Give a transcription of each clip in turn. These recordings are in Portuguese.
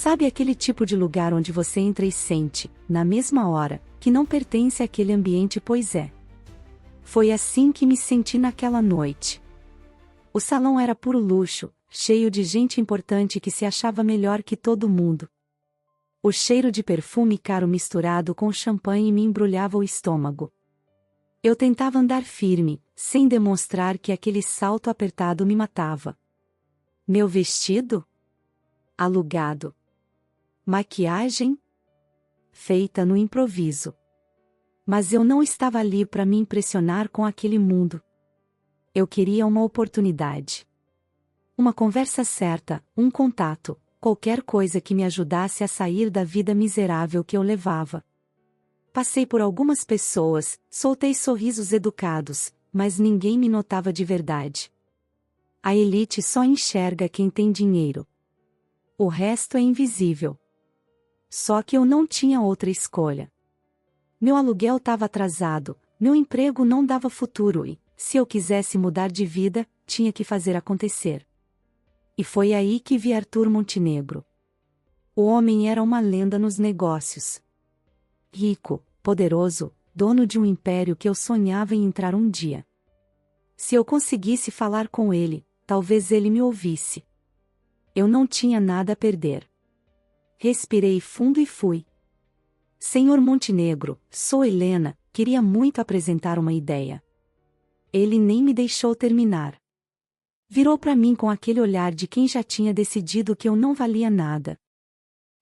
Sabe aquele tipo de lugar onde você entra e sente, na mesma hora, que não pertence àquele ambiente? Pois é. Foi assim que me senti naquela noite. O salão era puro luxo, cheio de gente importante que se achava melhor que todo mundo. O cheiro de perfume caro misturado com champanhe me embrulhava o estômago. Eu tentava andar firme, sem demonstrar que aquele salto apertado me matava. Meu vestido? Alugado. Maquiagem? Feita no improviso. Mas eu não estava ali para me impressionar com aquele mundo. Eu queria uma oportunidade. Uma conversa certa, um contato, qualquer coisa que me ajudasse a sair da vida miserável que eu levava. Passei por algumas pessoas, soltei sorrisos educados, mas ninguém me notava de verdade. A elite só enxerga quem tem dinheiro. O resto é invisível. Só que eu não tinha outra escolha. Meu aluguel estava atrasado, meu emprego não dava futuro e, se eu quisesse mudar de vida, tinha que fazer acontecer. E foi aí que vi Arthur Montenegro. O homem era uma lenda nos negócios. Rico, poderoso, dono de um império que eu sonhava em entrar um dia. Se eu conseguisse falar com ele, talvez ele me ouvisse. Eu não tinha nada a perder. Respirei fundo e fui. Senhor Montenegro, sou Helena, queria muito apresentar uma ideia. Ele nem me deixou terminar. Virou para mim com aquele olhar de quem já tinha decidido que eu não valia nada.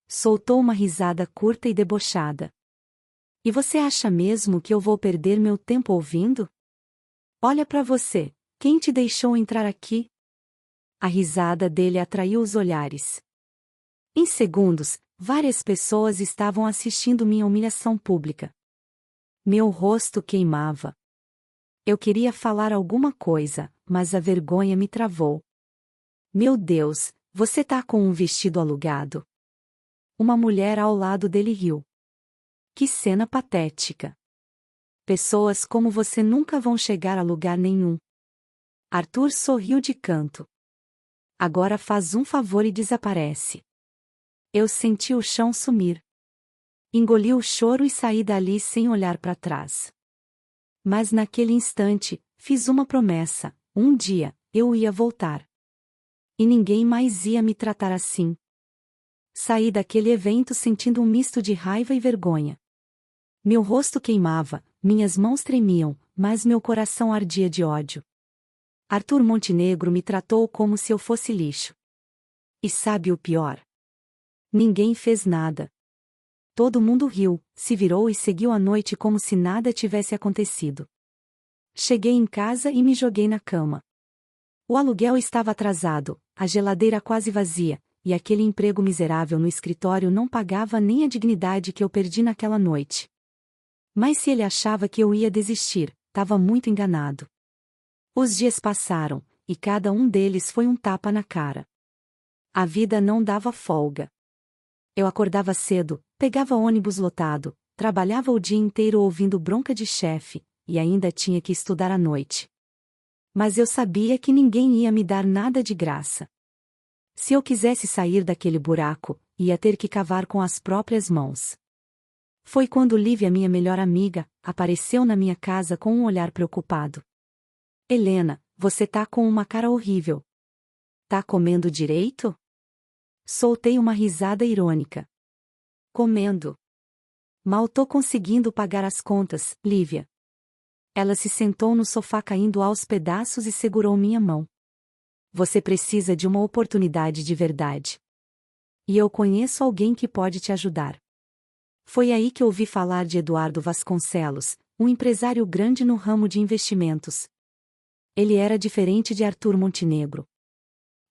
Soltou uma risada curta e debochada. E você acha mesmo que eu vou perder meu tempo ouvindo? Olha para você, quem te deixou entrar aqui? A risada dele atraiu os olhares. Em segundos, várias pessoas estavam assistindo minha humilhação pública. Meu rosto queimava. Eu queria falar alguma coisa, mas a vergonha me travou. Meu Deus, você tá com um vestido alugado? Uma mulher ao lado dele riu. Que cena patética. Pessoas como você nunca vão chegar a lugar nenhum. Arthur sorriu de canto. Agora faz um favor e desaparece. Eu senti o chão sumir. Engoli o choro e saí dali sem olhar para trás. Mas naquele instante, fiz uma promessa: um dia, eu ia voltar. E ninguém mais ia me tratar assim. Saí daquele evento sentindo um misto de raiva e vergonha. Meu rosto queimava, minhas mãos tremiam, mas meu coração ardia de ódio. Arthur Montenegro me tratou como se eu fosse lixo. E sabe o pior? Ninguém fez nada. Todo mundo riu, se virou e seguiu a noite como se nada tivesse acontecido. Cheguei em casa e me joguei na cama. O aluguel estava atrasado, a geladeira quase vazia, e aquele emprego miserável no escritório não pagava nem a dignidade que eu perdi naquela noite. Mas se ele achava que eu ia desistir, estava muito enganado. Os dias passaram, e cada um deles foi um tapa na cara. A vida não dava folga. Eu acordava cedo, pegava ônibus lotado, trabalhava o dia inteiro ouvindo bronca de chefe, e ainda tinha que estudar à noite. Mas eu sabia que ninguém ia me dar nada de graça. Se eu quisesse sair daquele buraco, ia ter que cavar com as próprias mãos. Foi quando Lívia, minha melhor amiga, apareceu na minha casa com um olhar preocupado. Helena, você tá com uma cara horrível. Tá comendo direito? Soltei uma risada irônica. Comendo. Mal tô conseguindo pagar as contas, Lívia. Ela se sentou no sofá caindo aos pedaços e segurou minha mão. Você precisa de uma oportunidade de verdade. E eu conheço alguém que pode te ajudar. Foi aí que ouvi falar de Eduardo Vasconcelos, um empresário grande no ramo de investimentos. Ele era diferente de Arthur Montenegro.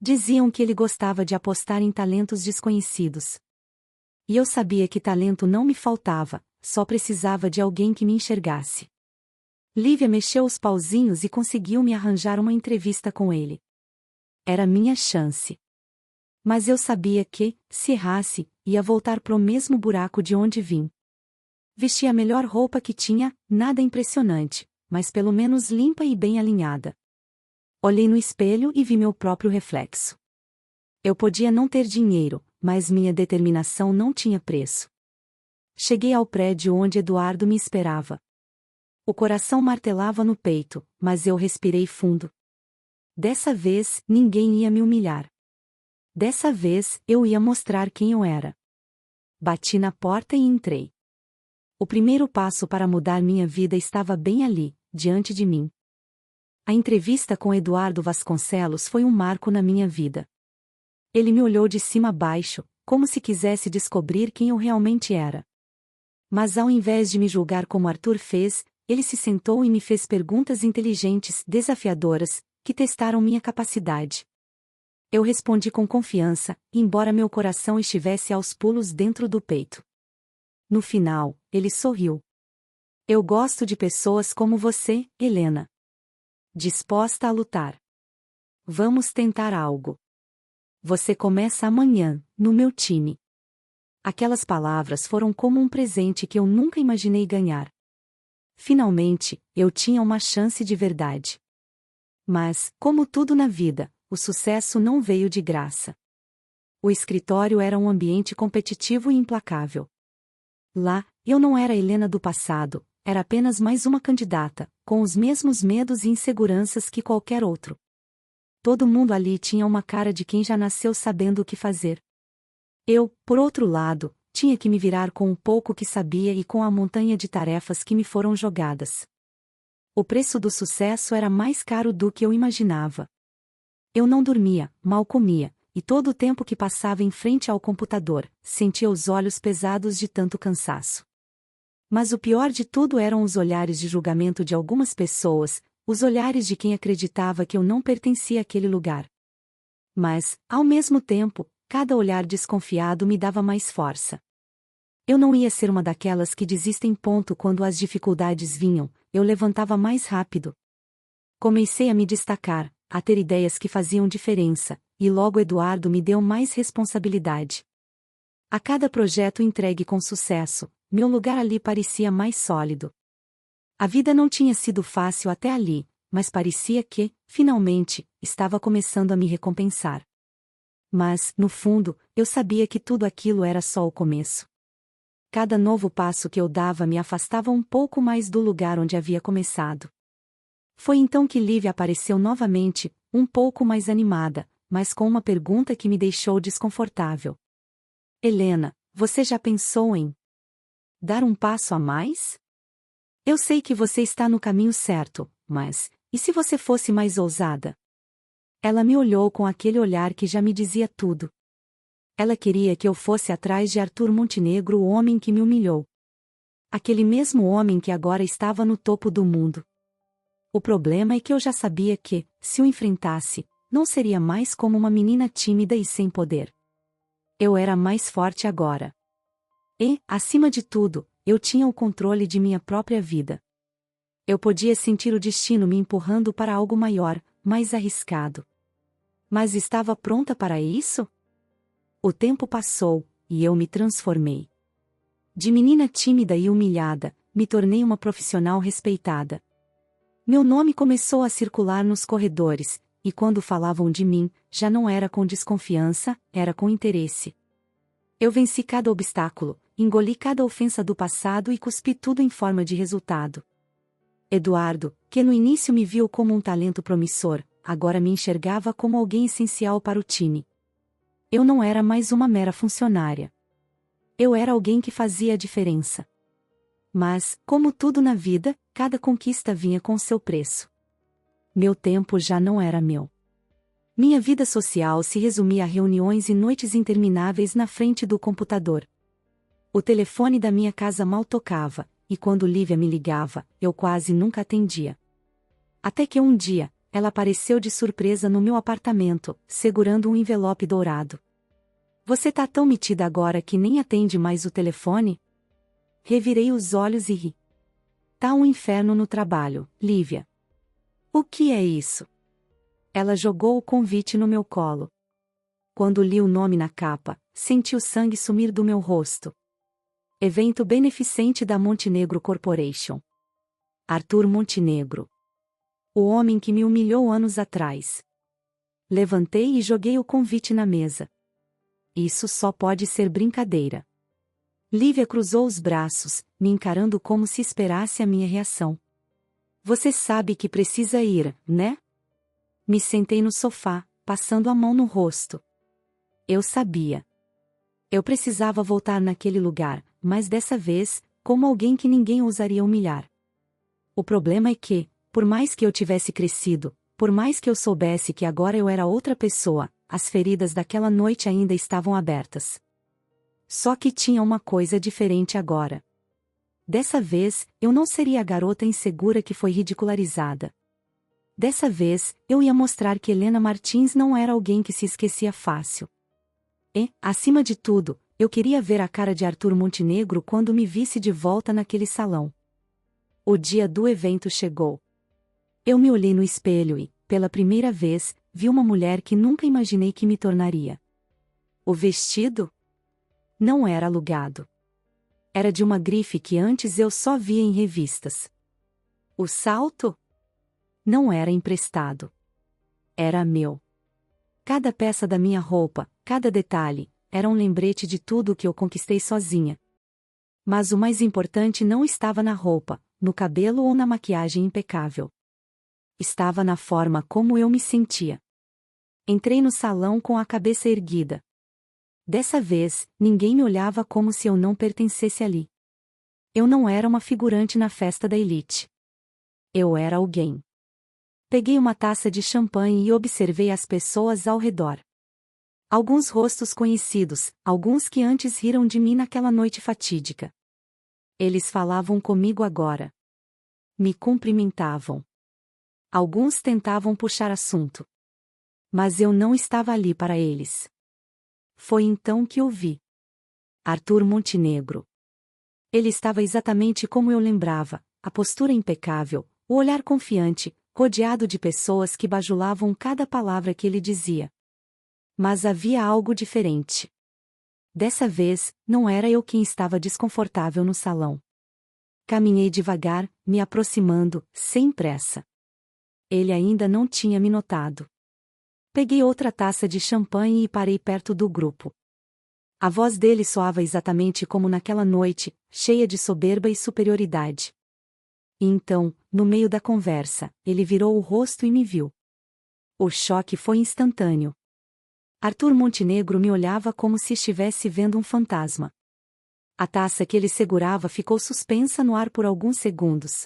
Diziam que ele gostava de apostar em talentos desconhecidos. E eu sabia que talento não me faltava, só precisava de alguém que me enxergasse. Lívia mexeu os pauzinhos e conseguiu me arranjar uma entrevista com ele. Era minha chance. Mas eu sabia que, se errasse, ia voltar pro mesmo buraco de onde vim. Vesti a melhor roupa que tinha, nada impressionante, mas pelo menos limpa e bem alinhada. Olhei no espelho e vi meu próprio reflexo. Eu podia não ter dinheiro, mas minha determinação não tinha preço. Cheguei ao prédio onde Eduardo me esperava. O coração martelava no peito, mas eu respirei fundo. Dessa vez, ninguém ia me humilhar. Dessa vez, eu ia mostrar quem eu era. Bati na porta e entrei. O primeiro passo para mudar minha vida estava bem ali, diante de mim. A entrevista com Eduardo Vasconcelos foi um marco na minha vida. Ele me olhou de cima a baixo, como se quisesse descobrir quem eu realmente era. Mas ao invés de me julgar como Arthur fez, ele se sentou e me fez perguntas inteligentes, desafiadoras, que testaram minha capacidade. Eu respondi com confiança, embora meu coração estivesse aos pulos dentro do peito. No final, ele sorriu. Eu gosto de pessoas como você, Helena. Disposta a lutar. Vamos tentar algo. Você começa amanhã, no meu time. Aquelas palavras foram como um presente que eu nunca imaginei ganhar. Finalmente, eu tinha uma chance de verdade. Mas, como tudo na vida, o sucesso não veio de graça. O escritório era um ambiente competitivo e implacável. Lá, eu não era a Helena do passado, era apenas mais uma candidata, com os mesmos medos e inseguranças que qualquer outro. Todo mundo ali tinha uma cara de quem já nasceu sabendo o que fazer. Eu, por outro lado, tinha que me virar com o pouco que sabia e com a montanha de tarefas que me foram jogadas. O preço do sucesso era mais caro do que eu imaginava. Eu não dormia, mal comia, e todo o tempo que passava em frente ao computador, sentia os olhos pesados de tanto cansaço. Mas o pior de tudo eram os olhares de julgamento de algumas pessoas, os olhares de quem acreditava que eu não pertencia àquele lugar. Mas, ao mesmo tempo, cada olhar desconfiado me dava mais força. Eu não ia ser uma daquelas que desistem quando as dificuldades vinham, eu levantava mais rápido. Comecei a me destacar, a ter ideias que faziam diferença, e logo Eduardo me deu mais responsabilidade. A cada projeto entregue com sucesso, meu lugar ali parecia mais sólido. A vida não tinha sido fácil até ali, mas parecia que, finalmente, estava começando a me recompensar. Mas, no fundo, eu sabia que tudo aquilo era só o começo. Cada novo passo que eu dava me afastava um pouco mais do lugar onde havia começado. Foi então que Lívia apareceu novamente, um pouco mais animada, mas com uma pergunta que me deixou desconfortável. Helena, você já pensou em dar um passo a mais? Eu sei que você está no caminho certo, mas, e se você fosse mais ousada? Ela me olhou com aquele olhar que já me dizia tudo. Ela queria que eu fosse atrás de Arthur Montenegro, o homem que me humilhou. Aquele mesmo homem que agora estava no topo do mundo. O problema é que eu já sabia que, se o enfrentasse, não seria mais como uma menina tímida e sem poder. Eu era mais forte agora. E, acima de tudo, eu tinha o controle de minha própria vida. Eu podia sentir o destino me empurrando para algo maior, mais arriscado. Mas estava pronta para isso? O tempo passou, e eu me transformei. De menina tímida e humilhada, me tornei uma profissional respeitada. Meu nome começou a circular nos corredores, e quando falavam de mim, já não era com desconfiança, era com interesse. Eu venci cada obstáculo, engoli cada ofensa do passado e cuspi tudo em forma de resultado. Eduardo, que no início me viu como um talento promissor, agora me enxergava como alguém essencial para o time. Eu não era mais uma mera funcionária. Eu era alguém que fazia a diferença. Mas, como tudo na vida, cada conquista vinha com seu preço. Meu tempo já não era meu. Minha vida social se resumia a reuniões e noites intermináveis na frente do computador. O telefone da minha casa mal tocava, e quando Lívia me ligava, eu quase nunca atendia. Até que um dia, ela apareceu de surpresa no meu apartamento, segurando um envelope dourado. Você tá tão metida agora que nem atende mais o telefone? Revirei os olhos e ri. Tá um inferno no trabalho, Lívia. O que é isso? Ela jogou o convite no meu colo. Quando li o nome na capa, senti o sangue sumir do meu rosto. Evento beneficente da Montenegro Corporation. Arthur Montenegro. O homem que me humilhou anos atrás. Levantei e joguei o convite na mesa. Isso só pode ser brincadeira. Lívia cruzou os braços, me encarando como se esperasse a minha reação. Você sabe que precisa ir, né? Me sentei no sofá, passando a mão no rosto. Eu sabia. Eu precisava voltar naquele lugar, mas dessa vez, como alguém que ninguém ousaria humilhar. O problema é que, por mais que eu tivesse crescido, por mais que eu soubesse que agora eu era outra pessoa, as feridas daquela noite ainda estavam abertas. Só que tinha uma coisa diferente agora. Dessa vez, eu não seria a garota insegura que foi ridicularizada. Dessa vez, eu ia mostrar que Helena Martins não era alguém que se esquecia fácil. E, acima de tudo, eu queria ver a cara de Arthur Montenegro quando me visse de volta naquele salão. O dia do evento chegou. Eu me olhei no espelho e, pela primeira vez, vi uma mulher que nunca imaginei que me tornaria. O vestido? Não era alugado. Era de uma grife que antes eu só via em revistas. O salto? Não era emprestado. Era meu. Cada peça da minha roupa, cada detalhe, era um lembrete de tudo o que eu conquistei sozinha. Mas o mais importante não estava na roupa, no cabelo ou na maquiagem impecável. Estava na forma como eu me sentia. Entrei no salão com a cabeça erguida. Dessa vez, ninguém me olhava como se eu não pertencesse ali. Eu não era uma figurante na festa da elite. Eu era alguém. Peguei uma taça de champanhe e observei as pessoas ao redor. Alguns rostos conhecidos, alguns que antes riram de mim naquela noite fatídica. Eles falavam comigo agora. Me cumprimentavam. Alguns tentavam puxar assunto. Mas eu não estava ali para eles. Foi então que o vi. Arthur Montenegro. Ele estava exatamente como eu lembrava, a postura impecável, o olhar confiante, rodeado de pessoas que bajulavam cada palavra que ele dizia. Mas havia algo diferente. Dessa vez, não era eu quem estava desconfortável no salão. Caminhei devagar, me aproximando, sem pressa. Ele ainda não tinha me notado. Peguei outra taça de champanhe e parei perto do grupo. A voz dele soava exatamente como naquela noite, cheia de soberba e superioridade. E então, no meio da conversa, ele virou o rosto e me viu. O choque foi instantâneo. Arthur Montenegro me olhava como se estivesse vendo um fantasma. A taça que ele segurava ficou suspensa no ar por alguns segundos.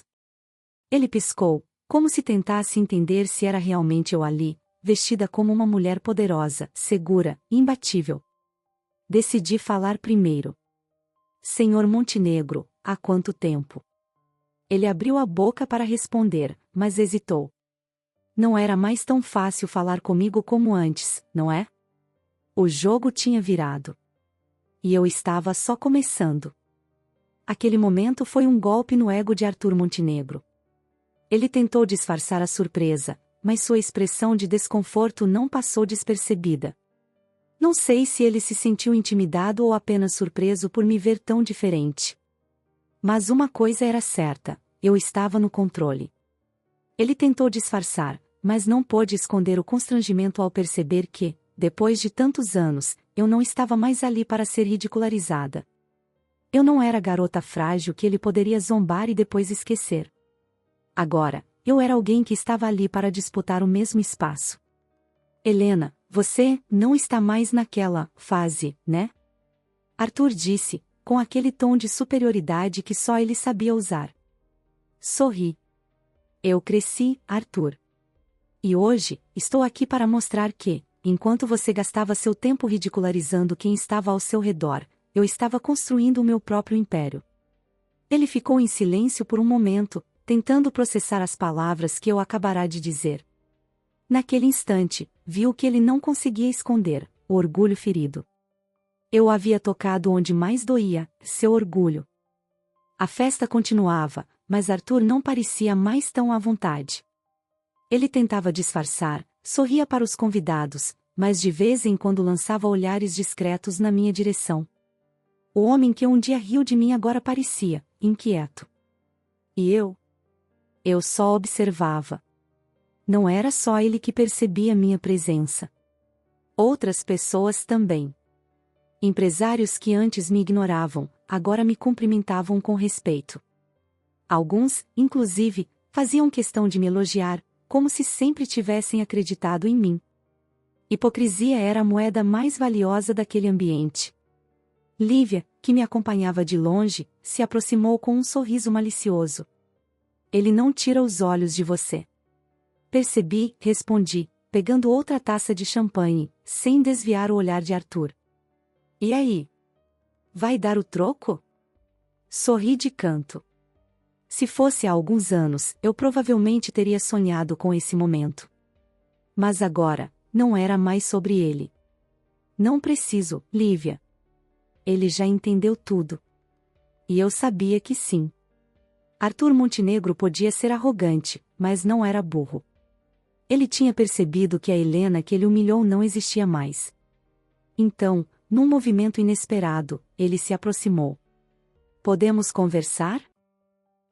Ele piscou, como se tentasse entender se era realmente eu ali, vestida como uma mulher poderosa, segura, imbatível. Decidi falar primeiro. Senhor Montenegro, há quanto tempo? Ele abriu a boca para responder, mas hesitou. Não era mais tão fácil falar comigo como antes, não é? O jogo tinha virado. E eu estava só começando. Aquele momento foi um golpe no ego de Arthur Montenegro. Ele tentou disfarçar a surpresa, mas sua expressão de desconforto não passou despercebida. Não sei se ele se sentiu intimidado ou apenas surpreso por me ver tão diferente. Mas uma coisa era certa, eu estava no controle. Ele tentou disfarçar, mas não pôde esconder o constrangimento ao perceber que, depois de tantos anos, eu não estava mais ali para ser ridicularizada. Eu não era a garota frágil que ele poderia zombar e depois esquecer. Agora, eu era alguém que estava ali para disputar o mesmo espaço. Helena, você não está mais naquela fase, né? Arthur disse, com aquele tom de superioridade que só ele sabia usar. Sorri. Eu cresci, Arthur. E hoje, estou aqui para mostrar que, enquanto você gastava seu tempo ridicularizando quem estava ao seu redor, eu estava construindo o meu próprio império. Ele ficou em silêncio por um momento, tentando processar as palavras que eu acabara de dizer. Naquele instante, viu que ele não conseguia esconder, o orgulho ferido. Eu havia tocado onde mais doía, seu orgulho. A festa continuava, mas Arthur não parecia mais tão à vontade. Ele tentava disfarçar, sorria para os convidados, mas de vez em quando lançava olhares discretos na minha direção. O homem que um dia riu de mim agora parecia inquieto. E eu? Eu só observava. Não era só ele que percebia minha presença. Outras pessoas também. Empresários que antes me ignoravam, agora me cumprimentavam com respeito. Alguns, inclusive, faziam questão de me elogiar, como se sempre tivessem acreditado em mim. Hipocrisia era a moeda mais valiosa daquele ambiente. Lívia, que me acompanhava de longe, se aproximou com um sorriso malicioso. Ele não tira os olhos de você. Percebi, respondi, pegando outra taça de champanhe, sem desviar o olhar de Arthur. E aí? Vai dar o troco? Sorri de canto. Se fosse há alguns anos, eu provavelmente teria sonhado com esse momento. Mas agora, não era mais sobre ele. Não preciso, Lívia. Ele já entendeu tudo. E eu sabia que sim. Arthur Montenegro podia ser arrogante, mas não era burro. Ele tinha percebido que a Helena que ele humilhou não existia mais. Então, num movimento inesperado, ele se aproximou. Podemos conversar?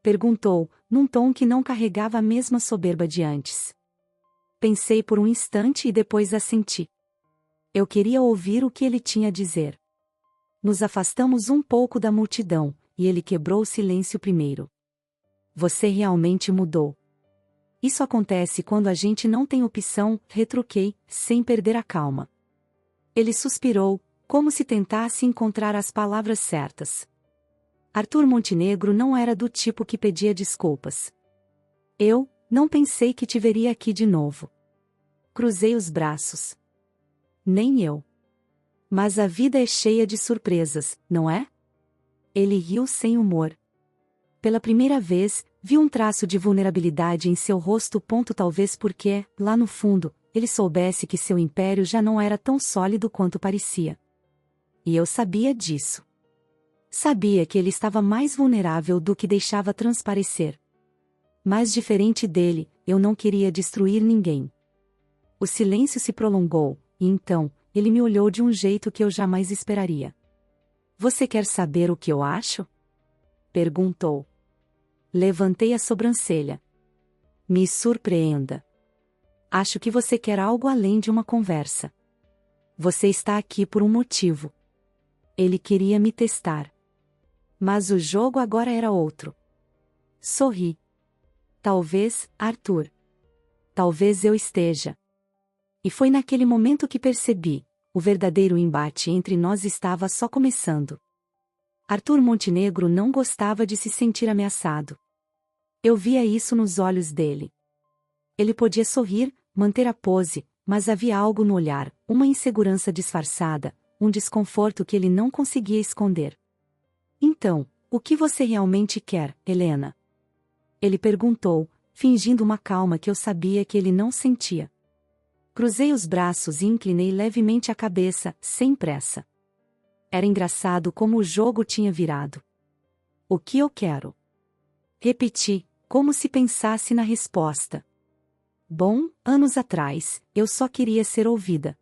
Perguntou, num tom que não carregava a mesma soberba de antes. Pensei por um instante e depois assenti. Eu queria ouvir o que ele tinha a dizer. Nos afastamos um pouco da multidão, e ele quebrou o silêncio primeiro. Você realmente mudou. Isso acontece quando a gente não tem opção, retruquei, sem perder a calma. Ele suspirou, como se tentasse encontrar as palavras certas. Arthur Montenegro não era do tipo que pedia desculpas. Eu não pensei que te veria aqui de novo. Cruzei os braços. Nem eu. Mas a vida é cheia de surpresas, não é? Ele riu sem humor. Pela primeira vez, vi um traço de vulnerabilidade em seu rosto. Talvez porque, lá no fundo, ele soubesse que seu império já não era tão sólido quanto parecia. E eu sabia disso. Sabia que ele estava mais vulnerável do que deixava transparecer. Mas diferente dele, eu não queria destruir ninguém. O silêncio se prolongou, e então, ele me olhou de um jeito que eu jamais esperaria. Você quer saber o que eu acho? Perguntou. Levantei a sobrancelha. Me surpreenda. Acho que você quer algo além de uma conversa. Você está aqui por um motivo. Ele queria me testar. Mas o jogo agora era outro. Sorri. Talvez, Arthur. Talvez eu esteja. E foi naquele momento que percebi, o verdadeiro embate entre nós estava só começando. Arthur Montenegro não gostava de se sentir ameaçado. Eu via isso nos olhos dele. Ele podia sorrir, manter a pose, mas havia algo no olhar, uma insegurança disfarçada, um desconforto que ele não conseguia esconder. Então, o que você realmente quer, Helena? Ele perguntou, fingindo uma calma que eu sabia que ele não sentia. Cruzei os braços e inclinei levemente a cabeça, sem pressa. Era engraçado como o jogo tinha virado. O que eu quero? Repeti, como se pensasse na resposta. Bom, anos atrás, eu só queria ser ouvida.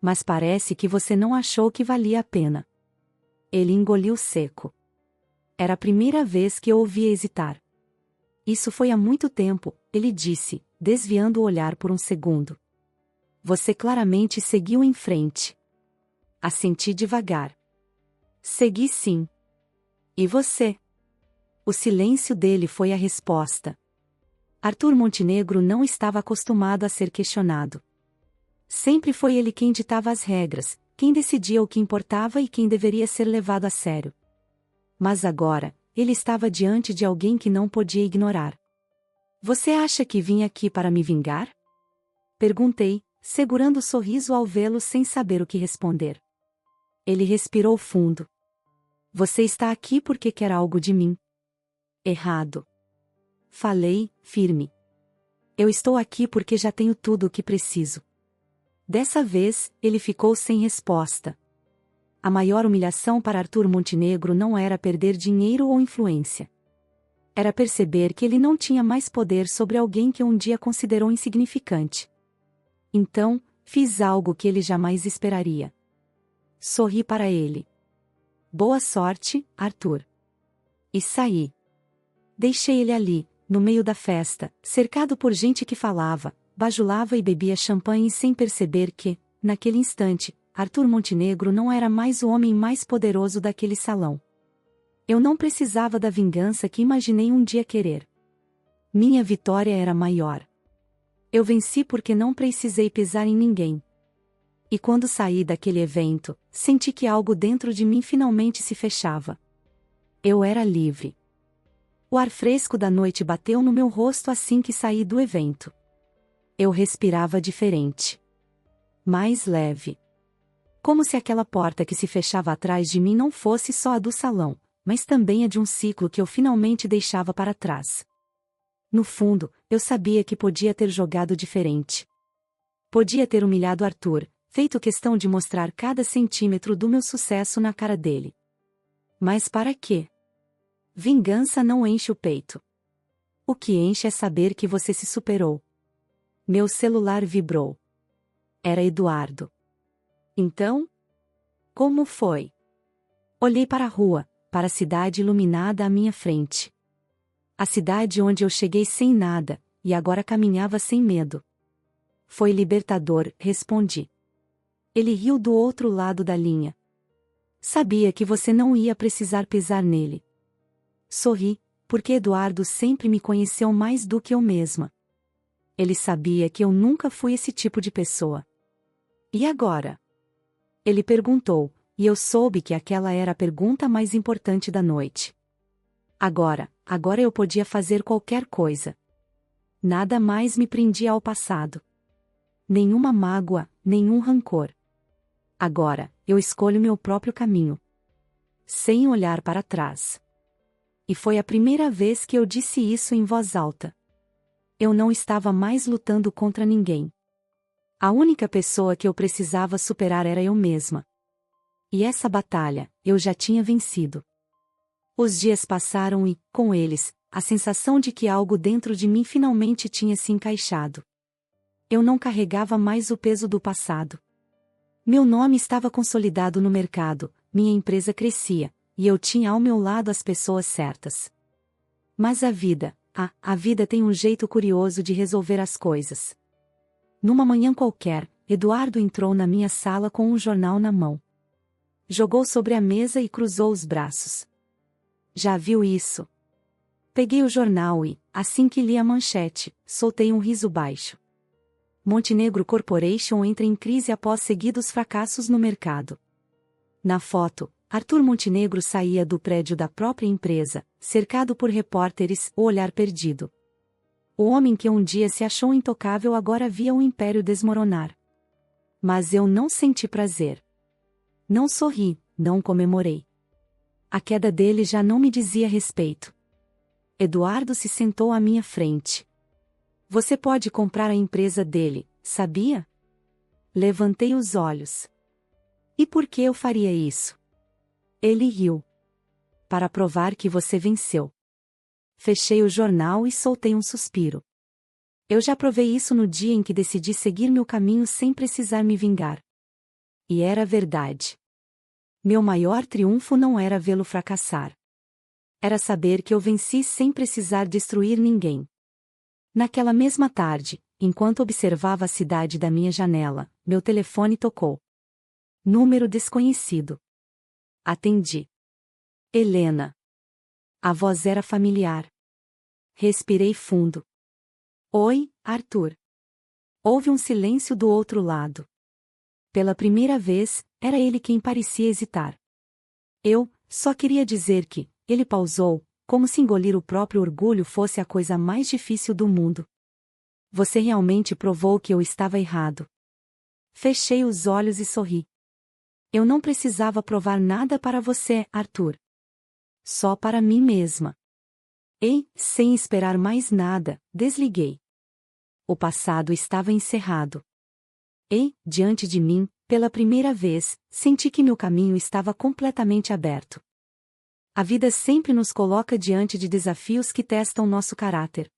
Mas parece que você não achou que valia a pena. Ele engoliu seco. Era a primeira vez que eu ouvia hesitar. Isso foi há muito tempo, ele disse, desviando o olhar por um segundo. Você claramente seguiu em frente. Assenti devagar. Segui sim. E você? O silêncio dele foi a resposta. Arthur Montenegro não estava acostumado a ser questionado. Sempre foi ele quem ditava as regras, quem decidia o que importava e quem deveria ser levado a sério. Mas agora, ele estava diante de alguém que não podia ignorar. Você acha que vim aqui para me vingar? Perguntei, segurando o sorriso ao vê-lo sem saber o que responder. Ele respirou fundo. Você está aqui porque quer algo de mim. Errado. Falei, firme. Eu estou aqui porque já tenho tudo o que preciso. Dessa vez, ele ficou sem resposta. A maior humilhação para Arthur Montenegro não era perder dinheiro ou influência. Era perceber que ele não tinha mais poder sobre alguém que um dia considerou insignificante. Então, fiz algo que ele jamais esperaria. Sorri para ele. Boa sorte, Arthur. E saí. Deixei ele ali, no meio da festa, cercado por gente que falava, bajulava e bebia champanhe sem perceber que, naquele instante, Arthur Montenegro não era mais o homem mais poderoso daquele salão. Eu não precisava da vingança que imaginei um dia querer. Minha vitória era maior. Eu venci porque não precisei pesar em ninguém. E quando saí daquele evento, senti que algo dentro de mim finalmente se fechava. Eu era livre. O ar fresco da noite bateu no meu rosto assim que saí do evento. Eu respirava diferente. Mais leve. Como se aquela porta que se fechava atrás de mim não fosse só a do salão, mas também a de um ciclo que eu finalmente deixava para trás. No fundo, eu sabia que podia ter jogado diferente. Podia ter humilhado Arthur, feito questão de mostrar cada centímetro do meu sucesso na cara dele. Mas para quê? Vingança não enche o peito. O que enche é saber que você se superou. Meu celular vibrou. Era Eduardo. Então? Como foi? Olhei para a rua, para a cidade iluminada à minha frente. A cidade onde eu cheguei sem nada, e agora caminhava sem medo. Foi libertador, respondi. Ele riu do outro lado da linha. Sabia que você não ia precisar pesar nele. Sorri, porque Eduardo sempre me conheceu mais do que eu mesma. Ele sabia que eu nunca fui esse tipo de pessoa. E agora? Ele perguntou, e eu soube que aquela era a pergunta mais importante da noite. Agora eu podia fazer qualquer coisa. Nada mais me prendia ao passado. Nenhuma mágoa, nenhum rancor. Agora, eu escolho meu próprio caminho. Sem olhar para trás. E foi a primeira vez que eu disse isso em voz alta. Eu não estava mais lutando contra ninguém. A única pessoa que eu precisava superar era eu mesma. E essa batalha, eu já tinha vencido. Os dias passaram e, com eles, a sensação de que algo dentro de mim finalmente tinha se encaixado. Eu não carregava mais o peso do passado. Meu nome estava consolidado no mercado, minha empresa crescia, e eu tinha ao meu lado as pessoas certas. Mas a vida tem um jeito curioso de resolver as coisas. Numa manhã qualquer, Eduardo entrou na minha sala com um jornal na mão. Jogou sobre a mesa e cruzou os braços. Já viu isso? Peguei o jornal e, assim que li a manchete, soltei um riso baixo. Montenegro Corporation entra em crise após seguidos fracassos no mercado. Na foto, Arthur Montenegro saía do prédio da própria empresa, cercado por repórteres, o olhar perdido. O homem que um dia se achou intocável agora via o império desmoronar. Mas eu não senti prazer. Não sorri, não comemorei. A queda dele já não me dizia respeito. Eduardo se sentou à minha frente. Você pode comprar a empresa dele, sabia? Levantei os olhos. E por que eu faria isso? Ele riu. Para provar que você venceu. Fechei o jornal e soltei um suspiro. Eu já provei isso no dia em que decidi seguir meu caminho sem precisar me vingar. E era verdade. Meu maior triunfo não era vê-lo fracassar. Era saber que eu venci sem precisar destruir ninguém. Naquela mesma tarde, enquanto observava a cidade da minha janela, meu telefone tocou. Número desconhecido. Atendi. Helena. A voz era familiar. Respirei fundo. Oi, Arthur. Houve um silêncio do outro lado. Pela primeira vez, era ele quem parecia hesitar. Eu só queria dizer que, ele pausou, como se engolir o próprio orgulho fosse a coisa mais difícil do mundo. Você realmente provou que eu estava errado. Fechei os olhos e sorri. Eu não precisava provar nada para você, Arthur. Só para mim mesma. E, sem esperar mais nada, desliguei. O passado estava encerrado. E, diante de mim, pela primeira vez, senti que meu caminho estava completamente aberto. A vida sempre nos coloca diante de desafios que testam nosso caráter.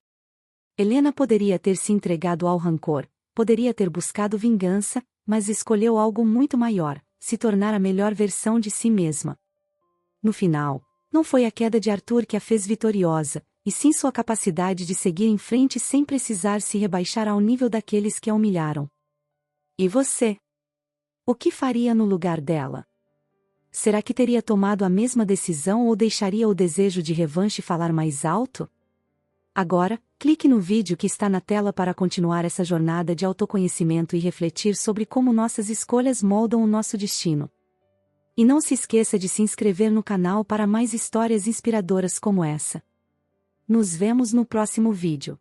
Helena poderia ter se entregado ao rancor, poderia ter buscado vingança, mas escolheu algo muito maior, se tornar a melhor versão de si mesma. No final, não foi a queda de Arthur que a fez vitoriosa, e sim sua capacidade de seguir em frente sem precisar se rebaixar ao nível daqueles que a humilharam. E você? O que faria no lugar dela? Será que teria tomado a mesma decisão ou deixaria o desejo de revanche falar mais alto? Agora, clique no vídeo que está na tela para continuar essa jornada de autoconhecimento e refletir sobre como nossas escolhas moldam o nosso destino. E não se esqueça de se inscrever no canal para mais histórias inspiradoras como essa. Nos vemos no próximo vídeo.